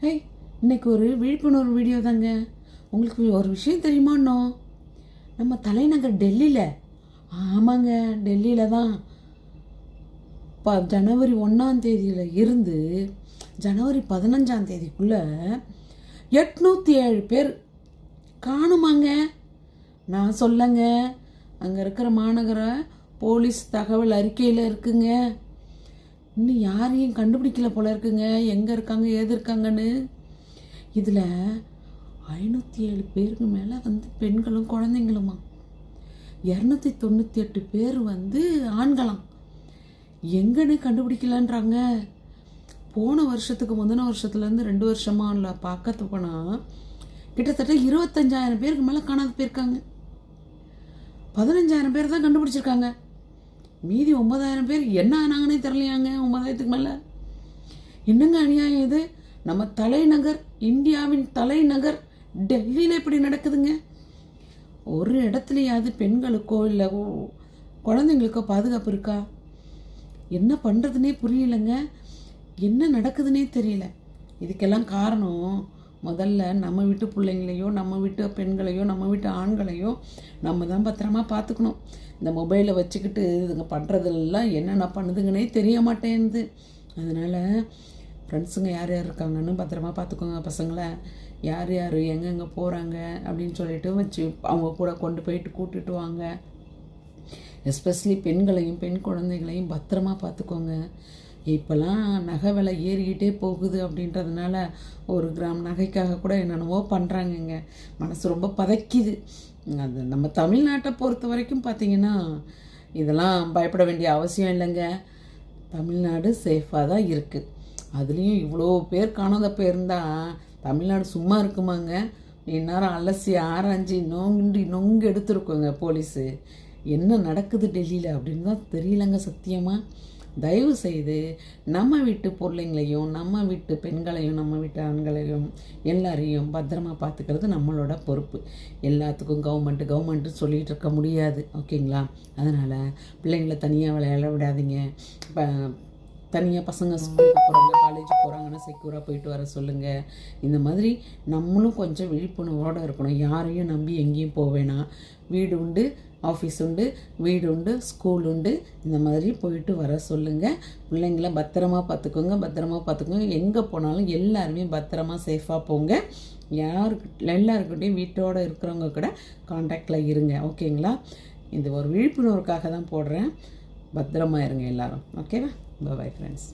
Hey, இன்னைக்கு ஒரு விழிப்புணர்வு வீடியோ தாங்க. உங்களுக்கு ஒரு விஷயம் தெரியுமாண்ணோ? நம்ம தலைநகர் டெல்லியில், ஆமாங்க, டெல்லியில் தான் ஜனவரி 1 இருந்து ஜனவரி 15 807 பேர் காணுமாங்க. நான் சொல்லங்க, அங்கே இருக்கிற மாநகர போலீஸ் தகவல் அறிக்கையில் இருக்குங்க. இன்னும் யாரையும் கண்டுபிடிக்கல போல இருக்குங்க, எங்கே இருக்காங்க ஏது இருக்காங்கன்னு. இதில் 507 பேருக்கு மேலே பெண்களும் குழந்தைங்களுமா, 298 பேர் ஆண்களாம். எங்கன்னு கண்டுபிடிக்கலன்றாங்க. போன வருஷத்துக்கு முந்தின வருஷத்துலேருந்து 2 வருஷமாக இல்லை பார்க்கறது போனால் கிட்டத்தட்ட 25,000 பேருக்கு மேலே காணாத போயிருக்காங்க. 15,000 பேர் தான் கண்டுபிடிச்சிருக்காங்க. மீதி 9,000 பேர் என்ன ஆனாங்கன்னே தெரியலையாங்க. 9,000க்கு மேலே. என்னங்க அநியாயம் இது? நம்ம தலைநகர், இந்தியாவின் தலைநகர் டெல்லியில் இப்படி நடக்குதுங்க. ஒரு இடத்துலையாவது பெண்களுக்கோ இல்லை குழந்தைங்களுக்கோ பாதுகாப்பு இருக்கா? என்ன பண்ணுறதுனே புரியலைங்க. என்ன நடக்குதுன்னே தெரியல. இதுக்கெல்லாம் காரணம் முதல்ல நம்ம வீட்டு பிள்ளைங்களையோ, நம்ம வீட்டு பெண்களையோ, நம்ம வீட்டு ஆண்களையோ நம்ம தான் பத்திரமா பார்த்துக்கணும். இந்த மொபைலை வச்சுக்கிட்டு இதுங்க பண்ணுறதெல்லாம் என்னென்ன பண்ணுதுங்கன்னே தெரிய மாட்டேங்குது. அதனால் ஃப்ரெண்ட்ஸுங்க யார் யார் இருக்காங்கன்னு பத்திரமா பார்த்துக்கோங்க. பசங்களை யார் யார் எங்கெங்கே போகிறாங்க அப்படின்னு சொல்லிட்டு வச்சு அவங்க கூட கொண்டு போயிட்டு கூட்டுட்டு வாங்க. எஸ்பெஷலி பெண்களையும் பெண் குழந்தைகளையும் பத்திரமா பார்த்துக்கோங்க. இப்போல்லாம் நகை விலை ஏறிக்கிட்டே போகுது அப்படின்றதுனால 1 கிராம் நகைக்காக கூட என்னென்னவோ பண்ணுறாங்கங்க. மனசு ரொம்ப பதைக்குது. அது நம்ம தமிழ்நாட்டை பொறுத்த வரைக்கும் பார்த்திங்கன்னா இதெல்லாம் பயப்பட வேண்டிய அவசியம் இல்லைங்க. தமிழ்நாடு சேஃபாக தான் இருக்குது. அதுலேயும் இவ்வளோ பேர் காணாத போயிருந்தால் தமிழ்நாடு சும்மா இருக்குமாங்க? இந்நேரம் அலசி ஆராய்ஞ்சி நொங்கு எடுத்துருக்கோங்க போலீஸு. என்ன நடக்குது டெல்லியில் அப்படின்னு தான் தெரியலங்க சத்தியமாக. தயவு செய்து நம்ம வீட்டு பிள்ளைங்களையும், நம்ம வீட்டு பெண்களையும், நம்ம வீட்டு ஆண்களையும் எல்லாரையும் பத்திரமா பார்த்துக்கிறது நம்மளோட பொறுப்பு. எல்லாத்துக்கும் கவர்மெண்ட்டு சொல்லிகிட்டு இருக்க முடியாது, ஓகேங்களா? அதனால் பிள்ளைங்களை தனியாக விளையாட விடாதீங்க. இப்போ தனியாக பசங்க ஸ்கூலுக்கு போகிறாங்க, காலேஜ் போகிறாங்கன்னா செக்யூராக போயிட்டு வர சொல்லுங்கள். இந்த மாதிரி நம்மளும் கொஞ்சம் விழிப்புணர்வோடு இருக்கணும். யாரையும் நம்பி எங்கேயும் போக வேணாம். வீடு உண்டு, ஆஃபீஸ் உண்டு, வீடு உண்டு, ஸ்கூல் உண்டு, இந்த மாதிரி போயிட்டு வர சொல்லுங்கள். பிள்ளைங்கள பத்திரமா பார்த்துக்கோங்க. எங்கே போனாலும் எல்லாருமே பத்திரமா சேஃபாக போங்க. எல்லாருக்கிட்டையும் வீட்டோடு இருக்கிறவங்க கூட காண்டாக்டில் இருங்க, ஓகேங்களா? இது ஒரு விழிப்புணர்வுக்காக தான் போடுறேன். பத்திரமா இருங்க எல்லாரும், ஓகேவா? Bye friends.